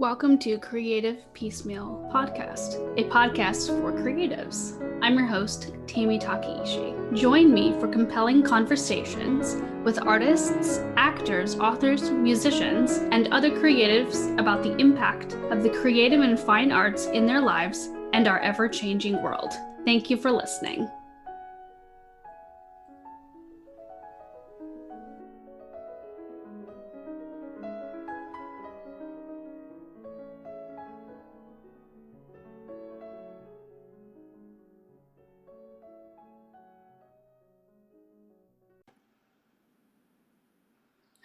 Welcome to Creative Piecemeal Podcast, a podcast for creatives. I'm your host, Tammy Takeishi. Join me for compelling conversations with artists, actors, authors, musicians, and other creatives about the impact of the creative and fine arts in their lives and our ever-changing world. Thank you for listening.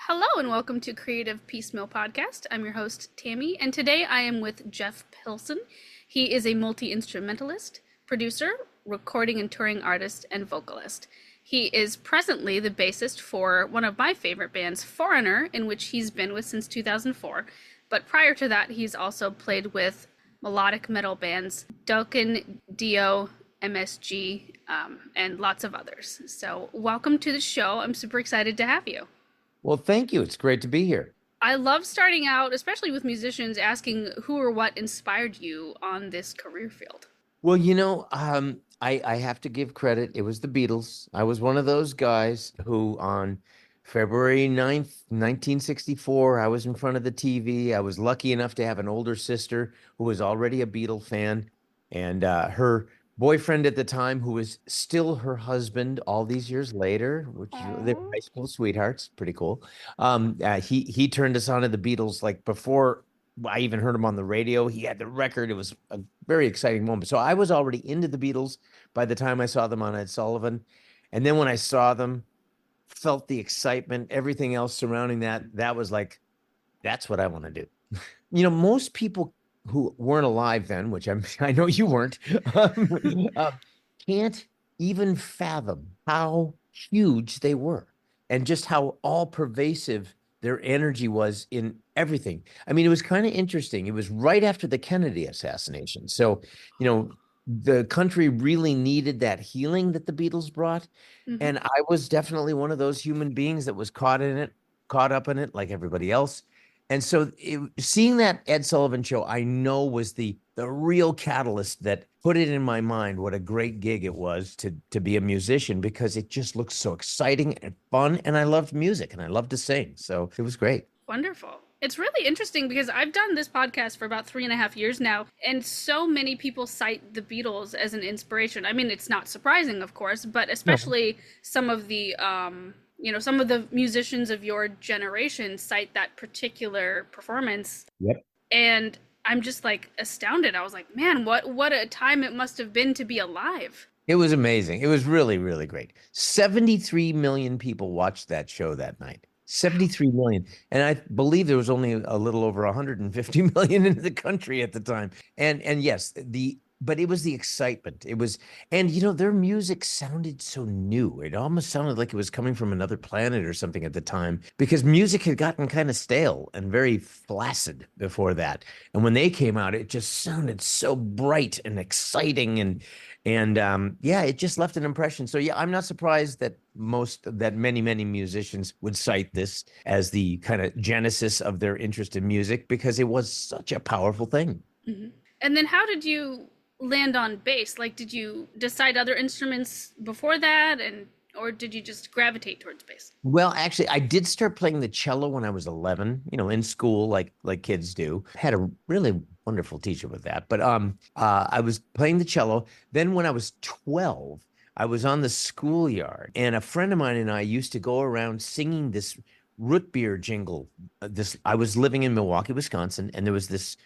Hello and welcome to Creative Piecemeal Podcast. I'm your host, Tammy, and today I am with Jeff Pilson. He is a multi-instrumentalist, producer, recording and touring artist, and vocalist. He is presently the bassist for one of my favorite bands, Foreigner, in which he's been with since 2004. But prior to that, he's also played with melodic metal bands, Dokken, Dio, MSG, and lots of others. So welcome to the show. I'm super excited to have you. Well, thank you. It's great to be here. I love starting out, especially with musicians, asking who or what inspired you on this career field. Well, I have to give credit. It was the Beatles. I was one of those guys who on February 9th, 1964, I was in front of the TV. I was lucky enough to have an older sister who was already a Beatle fan, and her boyfriend at the time, who was still her husband all these years later, which they're high school sweethearts, pretty cool. He turned us on to the Beatles like before I even heard him on the radio. He had the record. It was a very exciting moment. So I was already into the Beatles by the time I saw them on Ed Sullivan. And then when I saw them, felt the excitement, everything else surrounding that was like, that's what I want to do. Most people who weren't alive then, which I know you weren't, can't even fathom how huge they were and just how all pervasive their energy was in everything. I mean, it was kind of interesting. It was right after the Kennedy assassination. So, the country really needed that healing that the Beatles brought. Mm-hmm. And I was definitely one of those human beings that was caught up in it like everybody else. And so seeing that Ed Sullivan show, I know was the real catalyst that put it in my mind what a great gig it was to be a musician, because it just looked so exciting and fun. And I loved music and I loved to sing. So it was great. Wonderful. It's really interesting because I've done this podcast for about 3.5 years now, and so many people cite the Beatles as an inspiration. I mean, it's not surprising, of course, but especially some of the some of the musicians of your generation cite that particular performance. Yep. And I'm just like astounded. I was like, man, what a time it must have been to be alive. It was amazing. It was really, really great. 73 million people watched that show that night. 73 million. And I believe there was only a little over 150 million in the country at the time. And yes, but it was the excitement. It was, and their music sounded so new. It almost sounded like it was coming from another planet or something at the time, because music had gotten kind of stale and very flaccid before that. And when they came out, it just sounded so bright and exciting, and it just left an impression. So yeah, I'm not surprised that many musicians would cite this as the kind of genesis of their interest in music, because it was such a powerful thing. Mm-hmm. And then how did you land on bass? Like, did you decide other instruments before that, or did you just gravitate towards bass? Well, actually, I did start playing the cello when I was 11, in school, like kids do. Had a really wonderful teacher with that. But I was playing the cello. Then when I was 12, I was on the schoolyard, and a friend of mine and I used to go around singing this root beer jingle. I was living in Milwaukee, Wisconsin, and there was this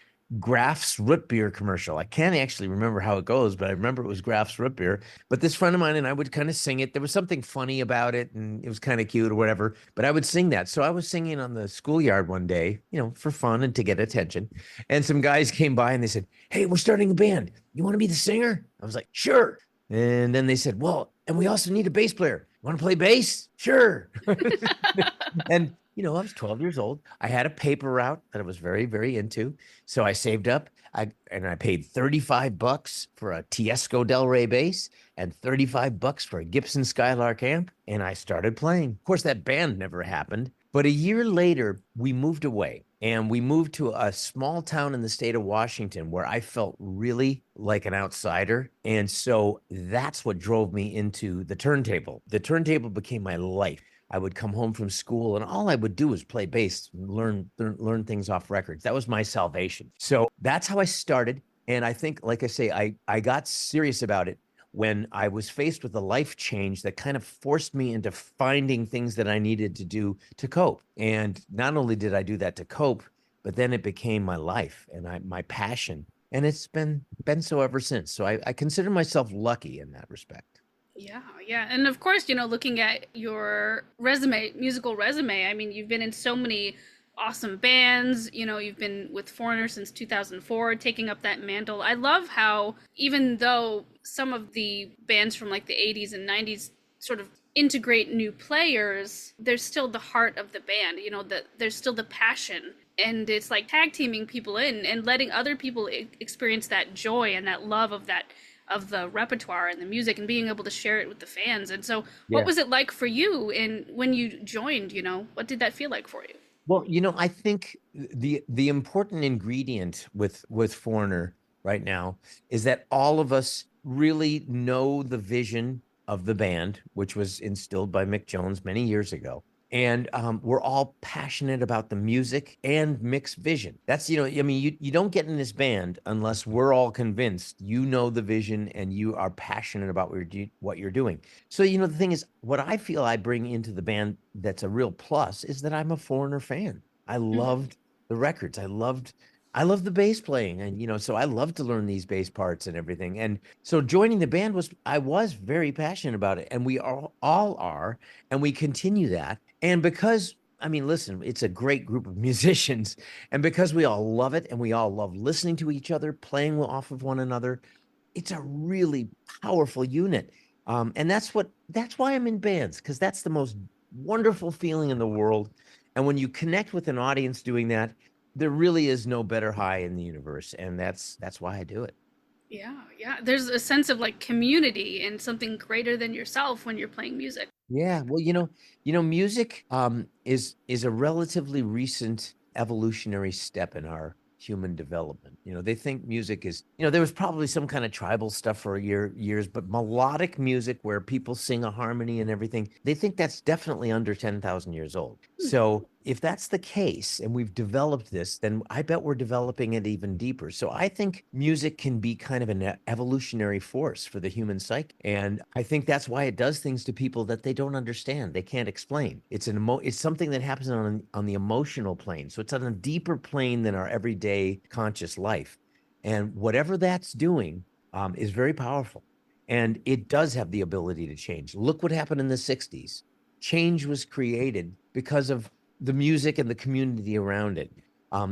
Graf's root beer commercial. I can't actually remember how it goes, but I remember it was Graf's root beer. But this friend of mine and I would kind of sing it. There was something funny about it, and it was kind of cute or whatever, but I would sing that. So I was singing on the schoolyard one day, for fun and to get attention. And some guys came by and they said, "Hey, we're starting a band. You want to be the singer?" I was like, "Sure." And then they said, "Well, and we also need a bass player. You want to play bass?" "Sure." And I was 12 years old. I had a paper route that I was very, very into. So I saved up. I paid $35 for a Tiesco Del Rey bass and $35 for a Gibson Skylark amp. And I started playing. Of course, that band never happened. But a year later, we moved away. And we moved to a small town in the state of Washington where I felt really like an outsider. And so that's what drove me into the turntable. The turntable became my life. I would come home from school and all I would do was play bass, learn things off records. That was my salvation. So that's how I started. And I think, like I say, I got serious about it when I was faced with a life change that kind of forced me into finding things that I needed to do to cope. And not only did I do that to cope, but then it became my life and my passion. And it's been so ever since. So I consider myself lucky in that respect. Yeah, yeah. And of course, looking at your resume, musical resume, I mean, you've been in so many awesome bands. You've been with Foreigner since 2004, taking up that mantle. I love how, even though some of the bands from like the 80s and 90s sort of integrate new players, there's still the heart of the band, that there's still the passion. And it's like tag teaming people in and letting other people experience that joy and that love of the repertoire and the music and being able to share it with the fans. And so what Yeah. was it like for you and when you joined, what did that feel like for you? Well, I think the important ingredient with Foreigner right now is that all of us really know the vision of the band, which was instilled by Mick Jones many years ago. And we're all passionate about the music and Mick's vision. That's, I mean, you don't get in this band unless we're all convinced you know the vision and you are passionate about what you're doing. So, the thing is, what I feel I bring into the band that's a real plus is that I'm a Foreigner fan. I Mm-hmm. loved the records. I loved the bass playing, and so I love to learn these bass parts and everything. And so joining the band I was very passionate about it, and we all are, and we continue that. And because I mean, listen, it's a great group of musicians, and because we all love it and we all love listening to each other, playing off of one another, it's a really powerful unit. And that's why I'm in bands, because that's the most wonderful feeling in the world. And when you connect with an audience doing that, there really is no better high in the universe. And that's why I do it. Yeah, yeah. There's a sense of like community and something greater than yourself when you're playing music. Yeah, well, music is a relatively recent evolutionary step in our human development. They think music is, there was probably some kind of tribal stuff for years, but melodic music where people sing a harmony and everything, they think that's definitely under 10,000 years old. Hmm. So if that's the case and we've developed this, then I bet we're developing it even deeper. So I think music can be kind of an evolutionary force for the human psyche. And I think that's why it does things to people that they don't understand. They can't explain. It's something that happens on the emotional plane. So it's on a deeper plane than our everyday conscious life. And whatever that's doing is very powerful. And it does have the ability to change. Look what happened in the 60s. Change was created because of the music and the community around it.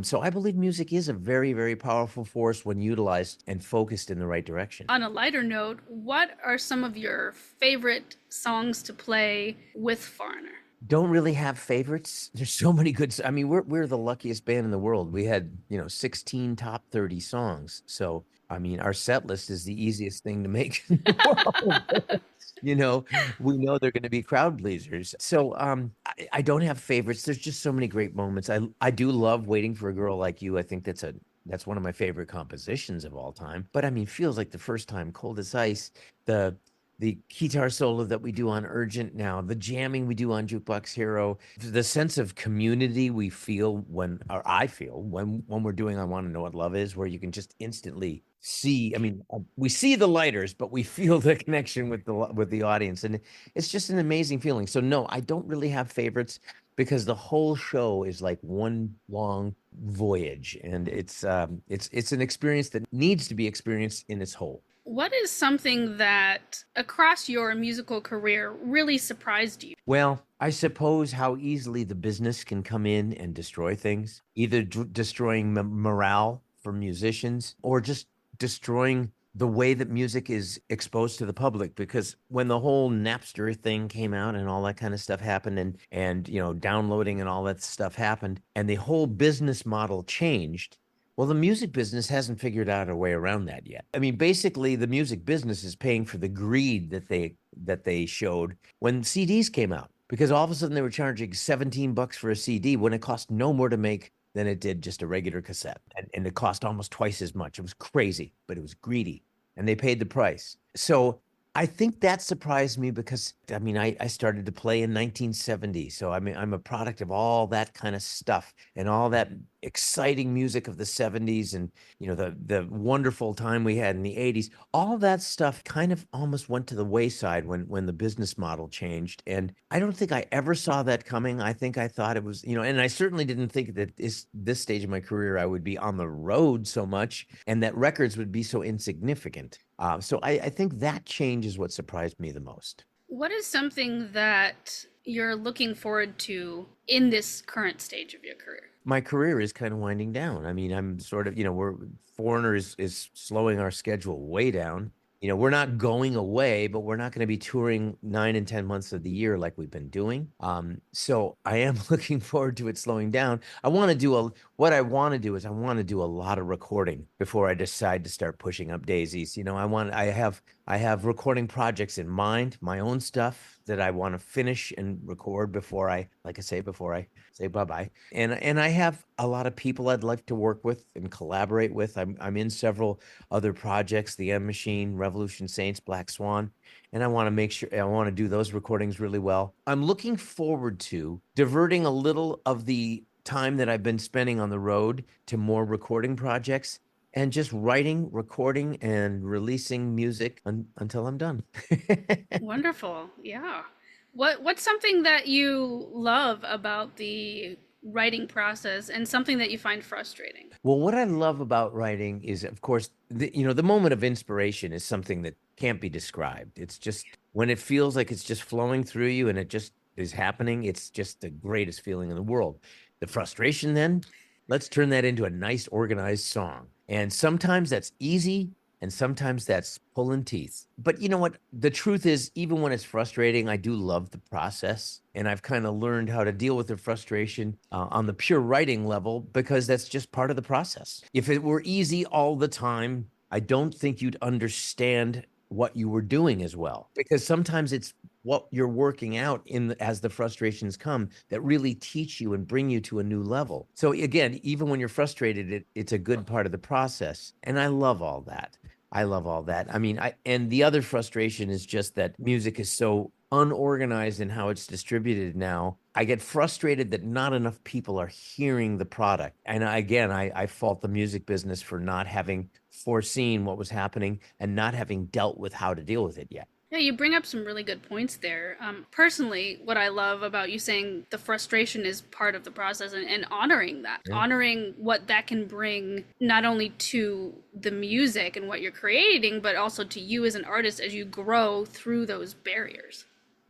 So I believe music is a very, very powerful force when utilized and focused in the right direction. On a lighter note, what are some of your favorite songs to play with Foreigner? Don't really have favorites. There's so many good. I mean, we're the luckiest band in the world. We had 16 top 30 songs. So I mean, our set list is the easiest thing to make in the world. you know, we know they're going to be crowd pleasers. So I don't have favorites. There's just so many great moments. I do love Waiting for a Girl Like You. I think that's one of my favorite compositions of all time. But I mean, feels like the first time, Cold as Ice, the guitar solo that we do on Urgent now, the jamming we do on Jukebox Hero, the sense of community we feel or I feel when we're doing I Want to Know What Love Is, where you can just instantly see. I mean, we see the lighters, but we feel the connection with the audience, and it's just an amazing feeling. So no, I don't really have favorites because the whole show is like one long voyage, and it's an experience that needs to be experienced in its whole. What is something that across your musical career really surprised you? Well, I suppose how easily the business can come in and destroy things, either destroying morale for musicians or just destroying the way that music is exposed to the public. Because when the whole Napster thing came out and all that kind of stuff happened, and downloading and all that stuff happened, and the whole business model changed. Well, the music business hasn't figured out a way around that yet. I mean, basically, the music business is paying for the greed that they showed when CDs came out, because all of a sudden they were charging $17 for a CD when it cost no more to make than it did just a regular cassette. And it cost almost twice as much. It was crazy, but it was greedy. And they paid the price. So I think that surprised me because I mean I started to play in 1970. So I mean I'm a product of all that kind of stuff and all that exciting music of the 70s and the wonderful time we had in the 80s. All that stuff kind of almost went to the wayside when the business model changed. And I don't think I ever saw that coming. I think I thought it was, and I certainly didn't think that this stage of my career I would be on the road so much and that records would be so insignificant. So I think that change is what surprised me the most. What is something that you're looking forward to in this current stage of your career? My career is kind of winding down. I mean, I'm sort of, Foreigner is slowing our schedule way down. We're not going away, but we're not going to be touring 9 and 10 months of the year like we've been doing. So I am looking forward to it slowing down. What I want to do is I want to do a lot of recording before I decide to start pushing up daisies. I have recording projects in mind, my own stuff that I want to finish and record before I say bye-bye. And I have a lot of people I'd like to work with and collaborate with. I'm in several other projects, the M Machine, Revolution Saints, Black Swan, and I want to do those recordings really well. I'm looking forward to diverting a little of the time that I've been spending on the road to more recording projects and just writing, recording, and releasing music until I'm done. Wonderful. Yeah. What's something that you love about the writing process and something that you find frustrating? Well, what I love about writing is, of course, the moment of inspiration is something that can't be described. It's just when it feels like it's just flowing through you and it just is happening, it's just the greatest feeling in the world. The frustration, then, let's turn that into a nice, organized song. And sometimes that's easy, and sometimes that's pulling teeth. But you know what? The truth is, even when it's frustrating, I do love the process. And I've kind of learned how to deal with the frustration on the pure writing level because that's just part of the process. If it were easy all the time, I don't think you'd understand what you were doing as well. Because sometimes it's what you're working out as the frustrations come that really teach you and bring you to a new level. So again, even when you're frustrated, it's a good part of the process. And I love all that. I mean, and the other frustration is just that music is so unorganized in how it's distributed now. I get frustrated that not enough people are hearing the product. And again, I fault the music business for not having foreseen what was happening and not having dealt with how to deal with it yet. Yeah, you bring up some really good points there. Personally, what I love about you saying the frustration is part of the process and honoring that, honoring what that can bring not only to the music and what you're creating, but also to you as an artist as you grow through those barriers.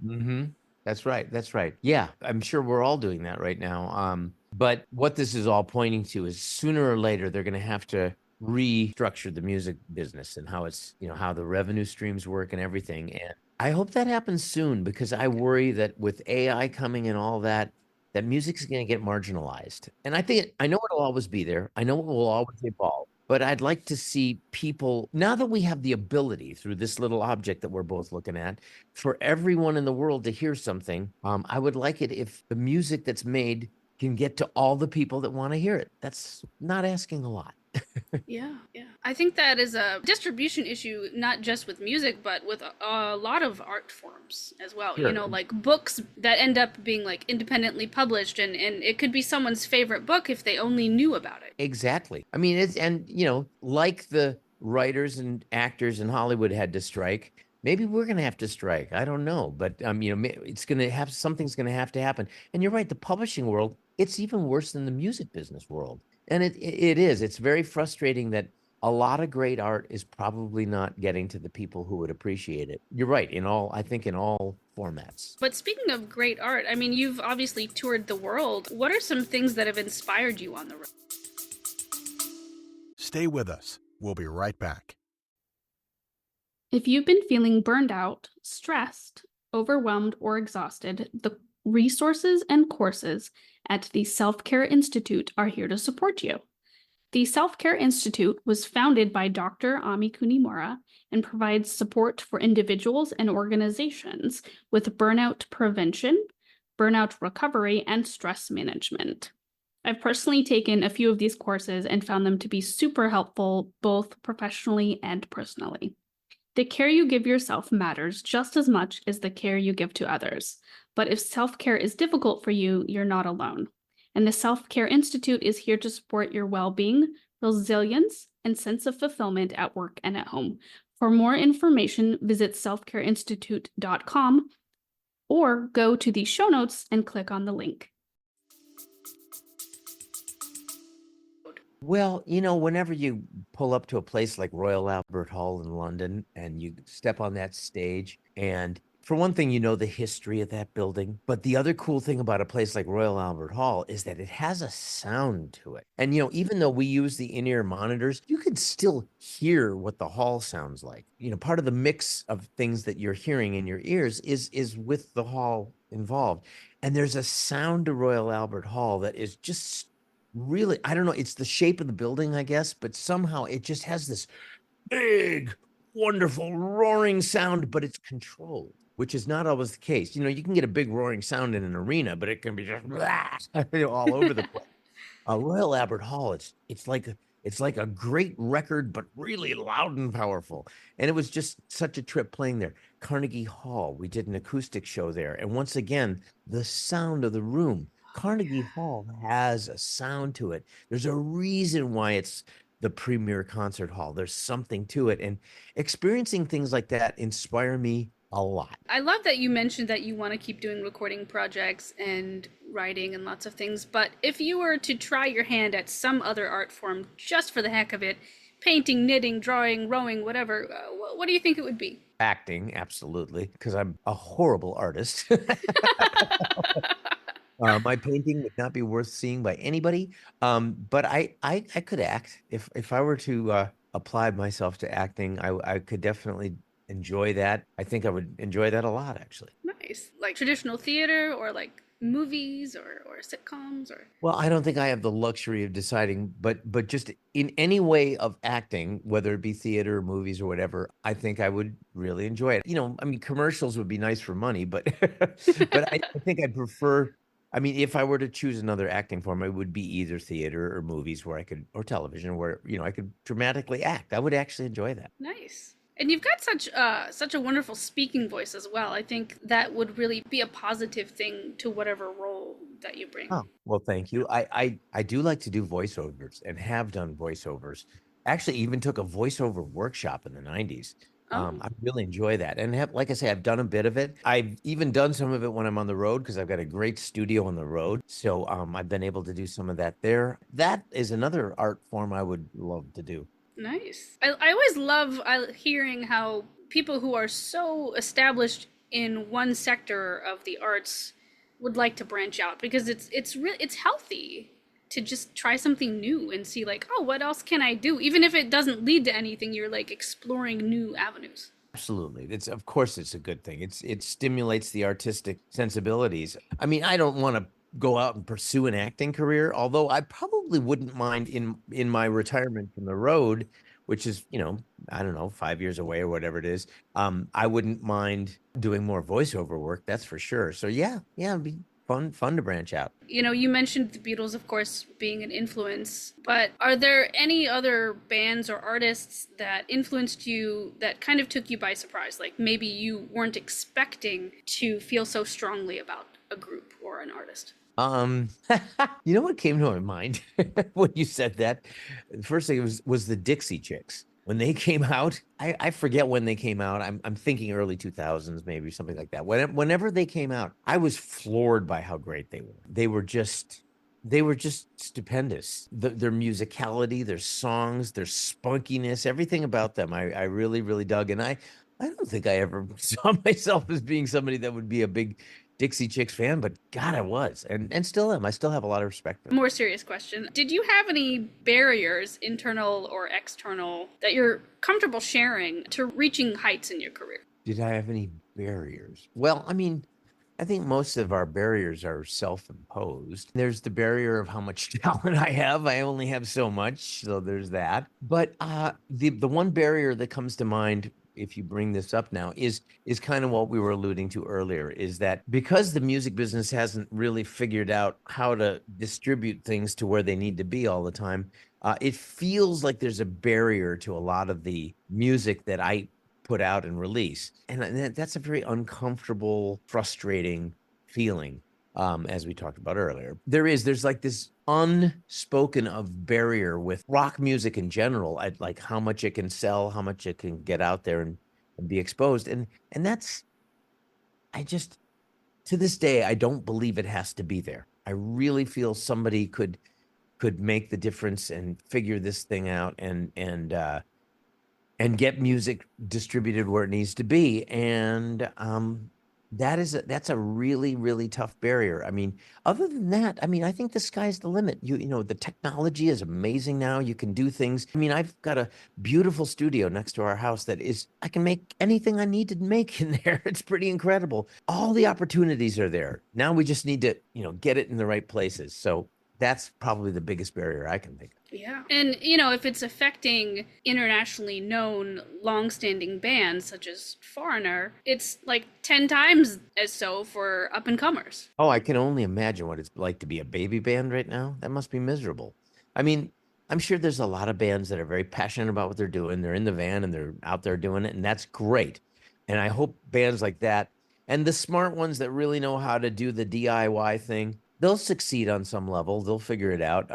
Mm-hmm. That's right. Yeah, I'm sure we're all doing that right now. But what this is all pointing to is sooner or later, they're going to have to restructure the music business and how how the revenue streams work and everything. And I hope that happens soon because I worry that with AI coming and all that, that music's going to get marginalized. And I know it'll always be there. I know it will always evolve. But I'd like to see people, now that we have the ability through this little object that we're both looking at, for everyone in the world to hear something, I would like it if the music that's made can get to all the people that want to hear it. That's not asking a lot. Yeah. I think that is a distribution issue, not just with music, but with a lot of art forms as well. Sure. Like books that end up being like independently published, and it could be someone's favorite book if they only knew about it. Exactly. I mean, like the writers and actors in Hollywood had to strike. Maybe we're going to have to strike. I don't know, but something's going to have to happen. And you're right, the publishing world, it's even worse than the music business world. And it is. It's very frustrating that a lot of great art is probably not getting to the people who would appreciate it. You're right, I think in all formats. But speaking of great art, I mean, you've obviously toured the world. What are some things that have inspired you on the road? Stay with us. We'll be right back. If you've been feeling burned out, stressed, overwhelmed, or exhausted, the resources and courses at the Self-Care Institute are here to support you. The Self-Care Institute was founded by Dr. Ami Kunimura and provides support for individuals and organizations with burnout prevention, burnout recovery, and stress management. I've personally taken a few of these courses and found them to be super helpful, both professionally and personally. The care you give yourself matters just as much as the care you give to others. But if self-care is difficult for you, you're not alone. And the Self-Care Institute is here to support your well-being, resilience, and sense of fulfillment at work and at home. For more information, visit selfcareinstitute.com or go to the show notes and click on the link. Well, whenever you pull up to a place like Royal Albert Hall in London and you step on that stage, and for one thing, the history of that building. But the other cool thing about a place like Royal Albert Hall is that it has a sound to it. And, even though we use the in-ear monitors, you can still hear what the hall sounds like. Part of the mix of things that you're hearing in your ears is with the hall involved. And there's a sound to Royal Albert Hall that is just really, I don't know, it's the shape of the building, I guess, but somehow it just has this big, wonderful roaring sound, but it's controlled, which is not always the case. You can get a big roaring sound in an arena, but it can be just all over the place. Royal Albert Hall, it's like a great record, but really loud and powerful. And it was just such a trip playing there. Carnegie Hall, we did an acoustic show there. And once again, the sound of the room. Carnegie Hall has a sound to it. There's a reason why it's the premier concert hall. There's something to it. And experiencing things like that inspire me a lot. I love that you mentioned that you want to keep doing recording projects and writing and lots of things. But if you were to try your hand at some other art form just for the heck of it, painting, knitting, drawing, rowing, whatever, what do you think it would be? Acting, absolutely, because I'm a horrible artist. My painting would not be worth seeing by anybody. But I could act. If I were to apply myself to acting, I could definitely enjoy that. I think I would enjoy that a lot, actually. Nice. Like traditional theater or like movies or sitcoms or... Well, I don't think I have the luxury of deciding, but just in any way of acting, whether it be theater or movies or whatever, I think I would really enjoy it. Commercials would be nice for money, but but I think I prefer... if I were to choose another acting form, it would be either theater or movies or television where, I could dramatically act. I would actually enjoy that. Nice. And you've got such a wonderful speaking voice as well. I think that would really be a positive thing to whatever role that you bring. Oh, well, thank you. I do like to do voiceovers and have done voiceovers. Actually, even took a voiceover workshop in the 90s. I really enjoy that. And like I say, I've done a bit of it. I've even done some of it when I'm on the road because I've got a great studio on the road. So I've been able to do some of that there. That is another art form I would love to do. Nice. I always love hearing how people who are so established in one sector of the arts would like to branch out, because it's healthy to just try something new and see like, oh, what else can I do? Even if it doesn't lead to anything, you're like exploring new avenues. Absolutely. Of course it's a good thing. It stimulates the artistic sensibilities. I don't want to go out and pursue an acting career, although I probably wouldn't mind in my retirement from the road, which is, I don't know, 5 years away or whatever it is. I wouldn't mind doing more voiceover work, that's for sure. So yeah, it'd be fun to branch out. You mentioned the Beatles, of course, being an influence, but are there any other bands or artists that influenced you that kind of took you by surprise? Like maybe you weren't expecting to feel so strongly about a group or an artist? You know what came to my mind when you said that? The first thing was the Dixie Chicks. When they came out, I forget when they came out. I'm thinking early 2000s, maybe something like that. Whenever they came out, I was floored by how great they were. They were just stupendous. Their musicality, their songs, their spunkiness, everything about them, I really, really dug. And I don't think I ever saw myself as being somebody that would be a big Dixie Chicks fan, but God, I was, and still am. I still have a lot of respect for them. More serious question. Did you have any barriers, internal or external, that you're comfortable sharing to reaching heights in your career? Did I have any barriers? Well, I think most of our barriers are self-imposed. There's the barrier of how much talent I have. I only have so much, so there's that. But the one barrier that comes to mind if you bring this up now, is kind of what we were alluding to earlier, is that because the music business hasn't really figured out how to distribute things to where they need to be all the time, it feels like there's a barrier to a lot of the music that I put out and release. And that's a very uncomfortable, frustrating feeling. As we talked about earlier, there's like this unspoken of barrier with rock music in general, at like how much it can sell, how much it can get out there and be exposed. And that's, I just, to this day, I don't believe it has to be there. I really feel somebody could make the difference and figure this thing out and get music distributed where it needs to be. And that's a really, really tough barrier. I mean, other than that, I mean, I think the sky's the limit. You know, the technology is amazing now. You can do things. I mean, I've got a beautiful studio next to our house I can make anything I need to make in there. It's pretty incredible. All the opportunities are there. Now we just need to, get it in the right places. So that's probably the biggest barrier I can think of. Yeah. And, if it's affecting internationally known, long-standing bands such as Foreigner, it's like 10 times as so for up-and-comers. Oh, I can only imagine what it's like to be a baby band right now. That must be miserable. I mean, I'm sure there's a lot of bands that are very passionate about what they're doing. They're in the van and they're out there doing it, and that's great. And I hope bands like that, and the smart ones that really know how to do the DIY thing, they'll succeed on some level. They'll figure it out.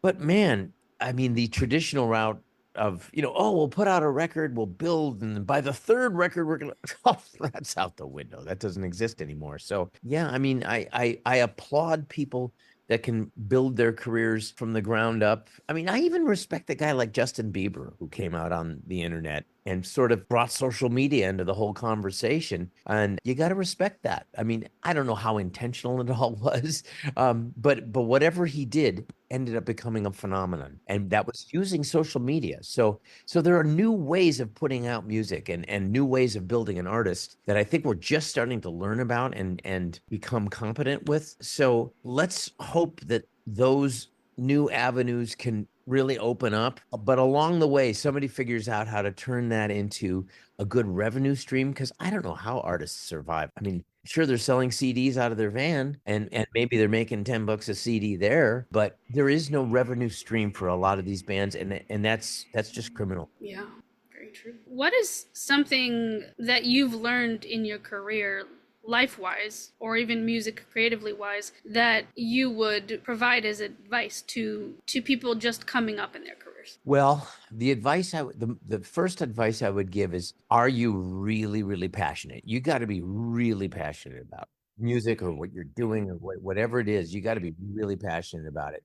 But man, I mean, the traditional route of, we'll put out a record, we'll build, and by the third record, we're going to, oh, that's out the window. That doesn't exist anymore. So yeah, I mean, I applaud people that can build their careers from the ground up. I mean, I even respect a guy like Justin Bieber, who came out on the internet and sort of brought social media into the whole conversation. And you got to respect that. I mean, I don't know how intentional it all was, but whatever he did ended up becoming a phenomenon, and that was using social media. So there are new ways of putting out music and new ways of building an artist that I think we're just starting to learn about and become competent with. So let's hope that those new avenues can really open up, but along the way, somebody figures out how to turn that into a good revenue stream, because I don't know how artists survive. I mean, sure, they're selling CDs out of their van and maybe they're making $10 a CD there, but there is no revenue stream for a lot of these bands, and that's just criminal. Yeah, very true. What is something that you've learned in your career, life-wise, or even music creatively-wise, that you would provide as advice to people just coming up in their careers? Well, the first advice I would give is, are you really, really passionate? You got to be really passionate about music or what you're doing or whatever it is. You got to be really passionate about it,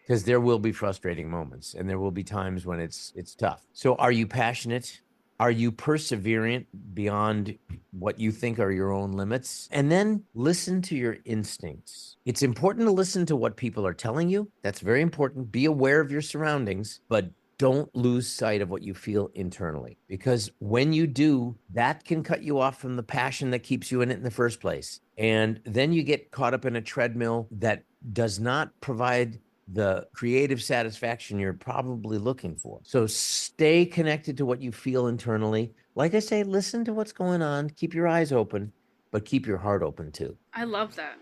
because there will be frustrating moments and there will be times when it's tough. So are you passionate? Are you perseverant beyond what you think are your own limits? And then listen to your instincts. It's important to listen to what people are telling you. That's very important. Be aware of your surroundings, but don't lose sight of what you feel internally, because when you do, that can cut you off from the passion that keeps you in it in the first place. And then you get caught up in a treadmill that does not provide the creative satisfaction you're probably looking for. So stay connected to what you feel internally. Like I say, listen to what's going on, keep your eyes open, but keep your heart open too. I love that.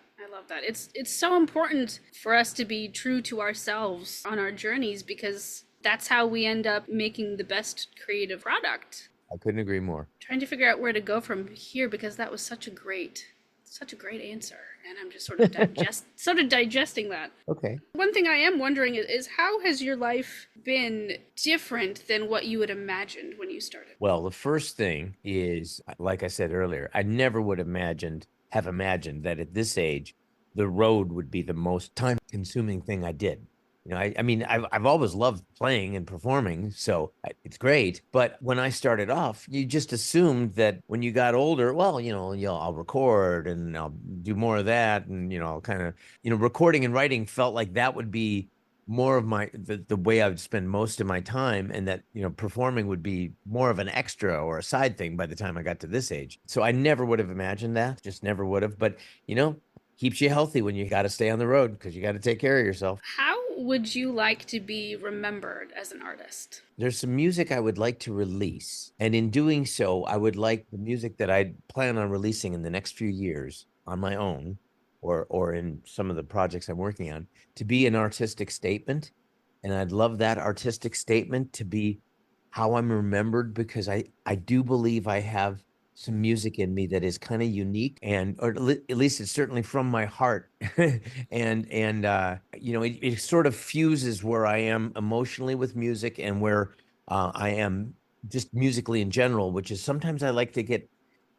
It's so important for us to be true to ourselves on our journeys, because that's how we end up making the best creative product. I couldn't agree more. Trying to figure out where to go from here, because that was such a great answer, and I'm just sort of digesting that. Okay. One thing I am wondering is how has your life been different than what you had imagined when you started? Well, the first thing is, like I said earlier, I never would have imagined that at this age, the road would be the most time-consuming thing I did. I mean, I've always loved playing and performing, so it's great. But when I started off, you just assumed that when you got older, well, I'll record and I'll do more of that, and I'll kind of, recording and writing felt like that would be more of the way I would spend most of my time, and that performing would be more of an extra or a side thing by the time I got to this age. So I never would have imagined that, just never would have. But keeps you healthy when you got to stay on the road, because you got to take care of yourself. How would you like to be remembered as an artist? There's some music I would like to release. And in doing so, I would like the music that I plan on releasing in the next few years on my own or in some of the projects I'm working on to be an artistic statement. And I'd love that artistic statement to be how I'm remembered, because I do believe I have some music in me that is kind of unique, and or at least it's certainly from my heart. And you know, it sort of fuses where I am emotionally with music and where I am just musically in general, which is sometimes I like to get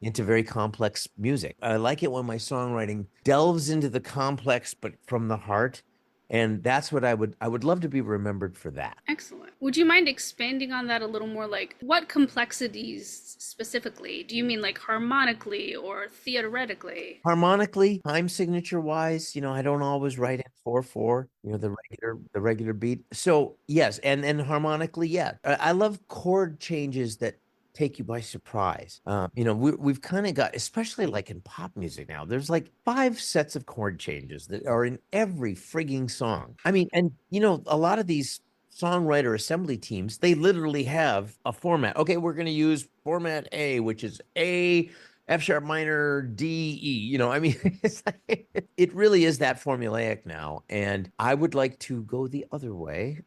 into very complex music. I like it when my songwriting delves into the complex but from the heart. And that's what I would love to be remembered for that. Excellent. Would you mind expanding on that a little more? Like, what complexities specifically? Do you mean like harmonically or theoretically? Harmonically, time signature wise, I don't always write in 4/4, the regular beat. So yes, and harmonically, yeah. I love chord changes that take you by surprise. We've kind of got, especially like in pop music now, there's like 5 sets of chord changes that are in every frigging song. I mean, and a lot of these songwriter assembly teams, they literally have a format. Okay, we're going to use format A, which is A, F sharp minor, D, E. I mean, it really is that formulaic now. And I would like to go the other way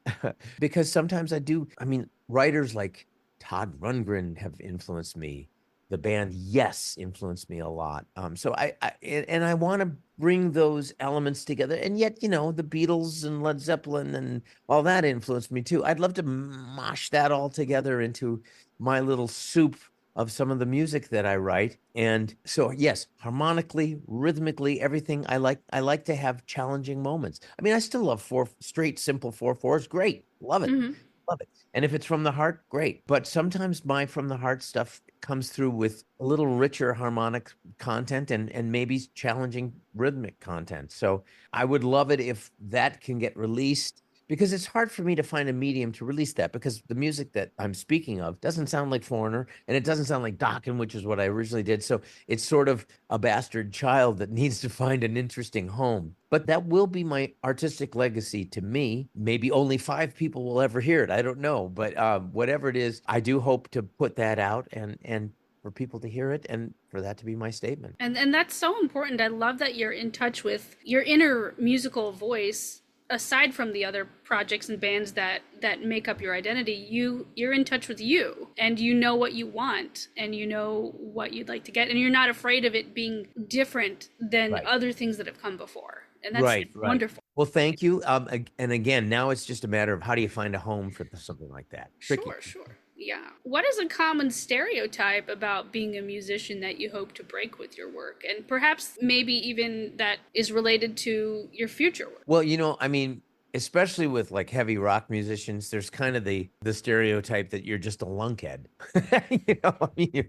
because sometimes I mean, writers like Todd Rundgren have influenced me. The band Yes influenced me a lot. So I want to bring those elements together. And yet, the Beatles and Led Zeppelin and all that influenced me too. I'd love to mosh that all together into my little soup of some of the music that I write. And so, yes, harmonically, rhythmically, everything. I like to have challenging moments. I mean, I still love four straight, simple 4/4s. Great. Love it. Mm-hmm. Love it. And if it's from the heart, great. But sometimes my from the heart stuff comes through with a little richer harmonic content and maybe challenging rhythmic content. So I would love it if that can get released, because it's hard for me to find a medium to release that, because the music that I'm speaking of doesn't sound like Foreigner, and it doesn't sound like Dokken, which is what I originally did. So it's sort of a bastard child that needs to find an interesting home. But that will be my artistic legacy to me. Maybe only 5 people will ever hear it. I don't know. But whatever it is, I do hope to put that out and for people to hear it and for that to be my statement. And that's so important. I love that you're in touch with your inner musical voice. Aside from the other projects and bands that make up your identity, you're in touch with you, and you know what you want, and you know what you'd like to get, and you're not afraid of it being different than other things that have come before. And that's wonderful. Well, thank you. And again, now it's just a matter of how do you find a home for something like that? Tricky. Sure. Yeah. What is a common stereotype about being a musician that you hope to break with your work? And perhaps maybe even that is related to your future work? Well, I mean, especially with like heavy rock musicians, there's kind of the stereotype that you're just a lunkhead. I mean,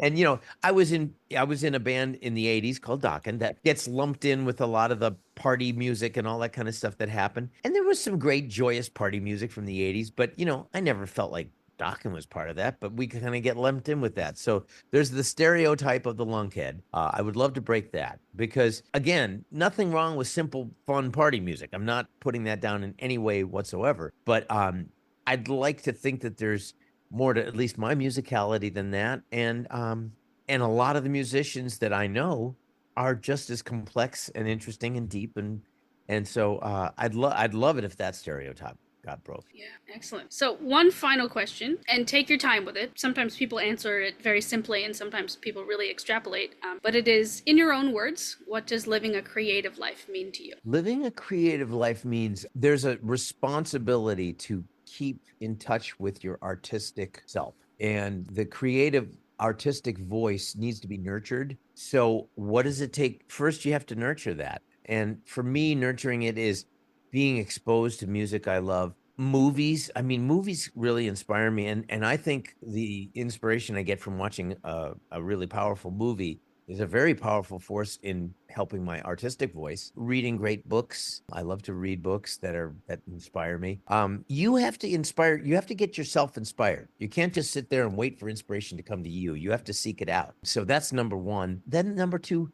and I was in a band in the 80s called Dokken that gets lumped in with a lot of the party music and all that kind of stuff that happened. And there was some great joyous party music from the 80s, but I never felt like Dokken was part of that, but we kind of get lumped in with that. So there's the stereotype of the lunkhead. I would love to break that, because again, nothing wrong with simple, fun party music. I'm not putting that down in any way whatsoever, but I'd like to think that there's more to at least my musicality than that. And a lot of the musicians that I know are just as complex and interesting and deep. And so I'd love it if that stereotype got broke. Yeah, excellent. So one final question, and take your time with it. Sometimes people answer it very simply, and sometimes people really extrapolate. But it is, in your own words, what does living a creative life mean to you? Living a creative life means there's a responsibility to keep in touch with your artistic self, and the creative artistic voice needs to be nurtured. So what does it take? First, you have to nurture that. And for me, nurturing it is being exposed to music I love. Movies, I mean, movies really inspire me. And I think the inspiration I get from watching a really powerful movie is a very powerful force in helping my artistic voice. Reading great books. I love to read books that inspire me. You have to get yourself inspired. You can't just sit there and wait for inspiration to come to you. You have to seek it out. So that's number 1. Then number 2,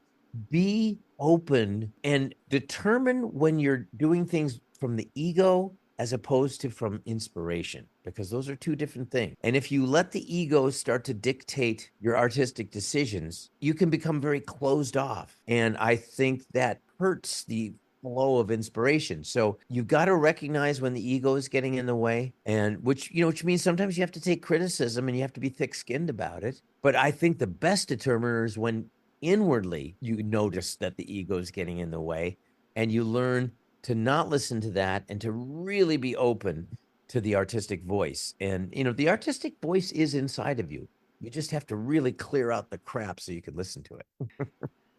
be open and determine when you're doing things from the ego as opposed to from inspiration, because those are two different things. And if you let the ego start to dictate your artistic decisions, you can become very closed off. And I think that hurts the flow of inspiration. So you've got to recognize when the ego is getting in the way, and which means sometimes you have to take criticism and you have to be thick-skinned about it. But I think the best determiner is when inwardly you notice that the ego is getting in the way, and you learn to not listen to that and to really be open to the artistic voice. And, the artistic voice is inside of you. You just have to really clear out the crap so you can listen to it.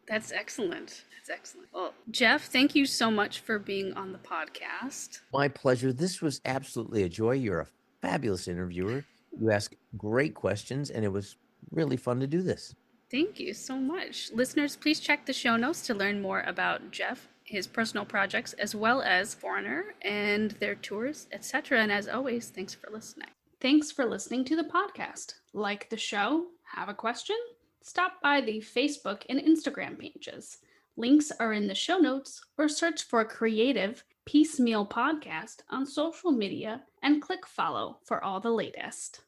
That's excellent. That's excellent. Well, Jeff, thank you so much for being on the podcast. My pleasure. This was absolutely a joy. You're a fabulous interviewer. You ask great questions, and it was really fun to do this. Thank you so much. Listeners, please check the show notes to learn more about Jeff, his personal projects, as well as Foreigner and their tours, etc. And as always, thanks for listening. Thanks for listening to the podcast. Like the show? Have a question? Stop by the Facebook and Instagram pages. Links are in the show notes, or search for Creative Piecemeal Podcast on social media and click follow for all the latest.